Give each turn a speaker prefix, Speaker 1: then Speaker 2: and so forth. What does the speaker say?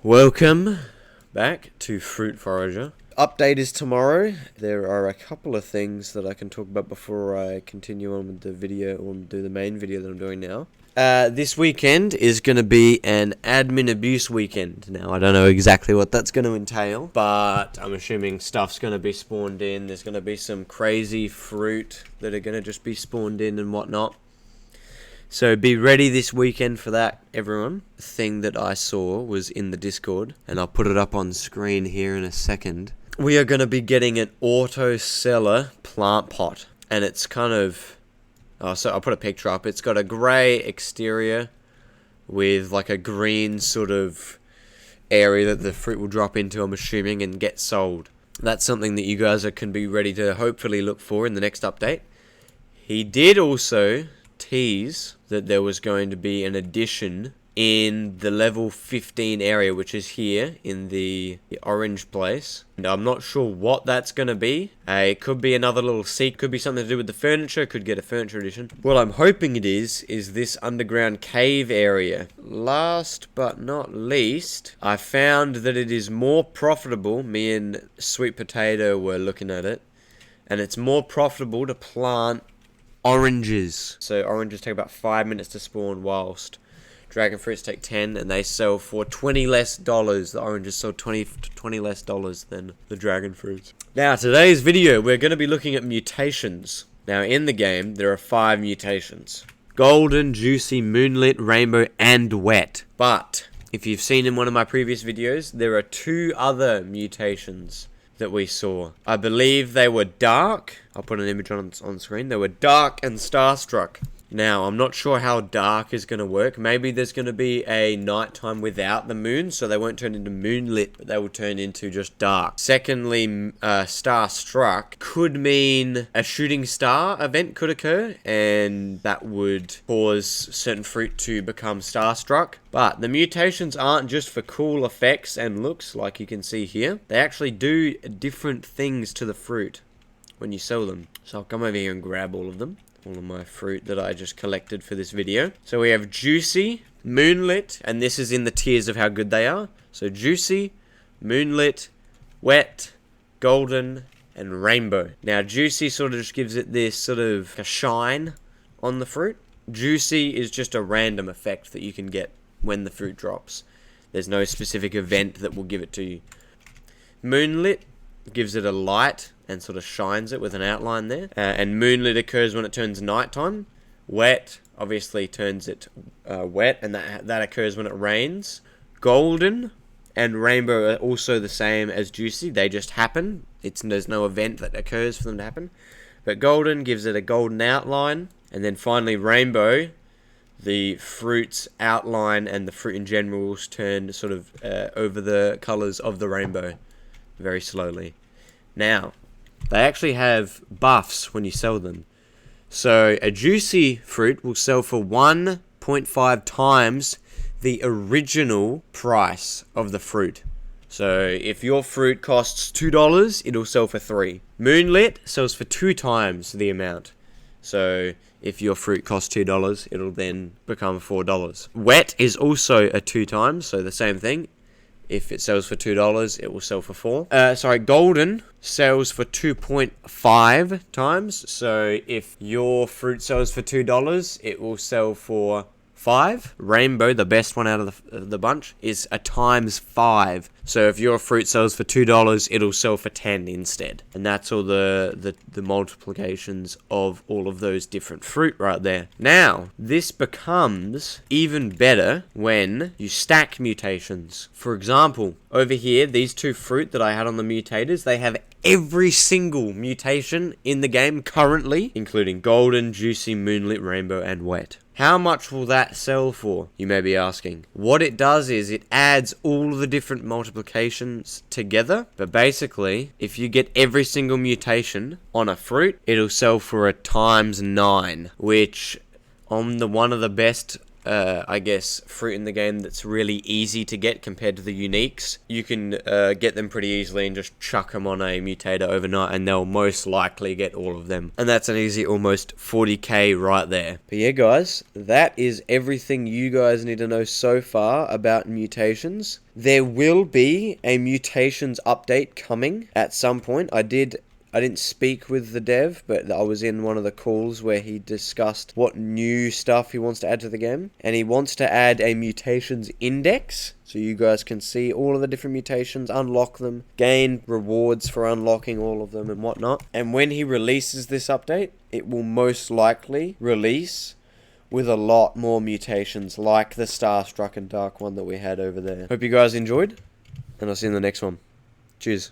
Speaker 1: Welcome back to Fruit Forager. Update is tomorrow. There are a couple of things that I can talk about before I continue on with the video, or do the main video that I'm doing now. This weekend is going to be an admin abuse weekend. Now, I don't know exactly what that's going to entail, but I'm assuming stuff's going to be spawned in. There's going to be some crazy fruit that are going to just be spawned in and whatnot. So be ready this weekend for that, everyone. The thing that I saw was in the Discord, and I'll put it up on screen here in a second. We are going to be getting an auto seller plant pot, and it's kind of... so I'll put a picture up. It's got a grey exterior with like a green sort of area that the fruit will drop into, I'm assuming, and get sold. That's something that you guys can be ready to hopefully look for in the next update. He did also tease that there was going to be an addition in the level 15 area, which is here in the orange place, and I'm not sure what that's going to be. It could be another little seat, could be something to do with the furniture, could get a furniture edition. What I'm hoping it is this underground cave area. Last but not least, I found that it is more profitable. Me and Sweet Potato were looking at it, and it's more profitable to plant oranges. So oranges take about 5 minutes to spawn, whilst dragon fruits take 10, and they sell for $20 less. The oranges sell $20 less than the dragon fruits. Now, today's video, we're going to be looking at mutations. Now, in the game, there are 5 mutations: golden, juicy, moonlit, rainbow, and wet. But if you've seen in one of my previous videos, there are 2 other mutations that we saw. I believe they were dark. I'll put an image on screen. They were dark and starstruck. Now, I'm not sure how dark is going to work. Maybe there's going to be a nighttime without the moon, so they won't turn into moonlit, but they will turn into just dark. Secondly, starstruck could mean a shooting star event could occur, and that would cause certain fruit to become starstruck. But the mutations aren't just for cool effects and looks, like you can see here. They actually do different things to the fruit when you sell them. So I'll come over here and grab all of them. All of my fruit that I just collected for this video. So we have juicy, moonlit, and this is in the tiers of how good they are. So juicy, moonlit, wet, golden, and rainbow. Now juicy sort of just gives it this sort of a shine on the fruit. Juicy is just a random effect that you can get when the fruit drops. There's no specific event that will give it to you. Moonlit gives it a light and sort of shines it with an outline there. And moonlit occurs when it turns nighttime. Wet obviously turns it wet, and that occurs when it rains. Golden and rainbow are also the same as juicy. They just happen. There's no event that occurs for them to happen. But golden gives it a golden outline. And then finally rainbow, the fruit's outline and the fruit in general will turn sort of over the colors of the rainbow very slowly. Now, they actually have buffs when you sell them. So a juicy fruit will sell for 1.5 times the original price of the fruit. So if your fruit costs $2, it'll sell for $3. Moonlit sells for 2 times the amount. So if your fruit costs $2, it'll then become $4. Wet is also a 2 times, so the same thing. If it sells for $2, it will sell for $4. Golden sells for 2.5 times. So if your fruit sells for $2, it will sell for 5. Rainbow, the best one out of the bunch, is a times 5. So if your fruit sells for $2, it'll sell for 10 instead. And that's all the multiplications of all of those different fruit right there. Now, this becomes even better when you stack mutations. For example, over here, these 2 fruit that I had on the mutators, they have every single mutation in the game currently, including golden, juicy, moonlit, rainbow, and wet. How much will that sell for, you may be asking? What it does is it adds all the different multiplications together. But basically, if you get every single mutation on a fruit, it'll sell for a times 9, which on one of the best I guess, fruit in the game that's really easy to get compared to the uniques, you can get them pretty easily and just chuck them on a mutator overnight and they'll most likely get all of them. And that's an easy almost 40k right there. But yeah, guys, that is everything you guys need to know so far about mutations. There will be a mutations update coming at some point. I didn't speak with the dev, but I was in one of the calls where he discussed what new stuff he wants to add to the game. And he wants to add a mutations index, so you guys can see all of the different mutations, unlock them, gain rewards for unlocking all of them and whatnot. And when he releases this update, it will most likely release with a lot more mutations like the Starstruck and Dark one that we had over there. Hope you guys enjoyed, and I'll see you in the next one. Cheers.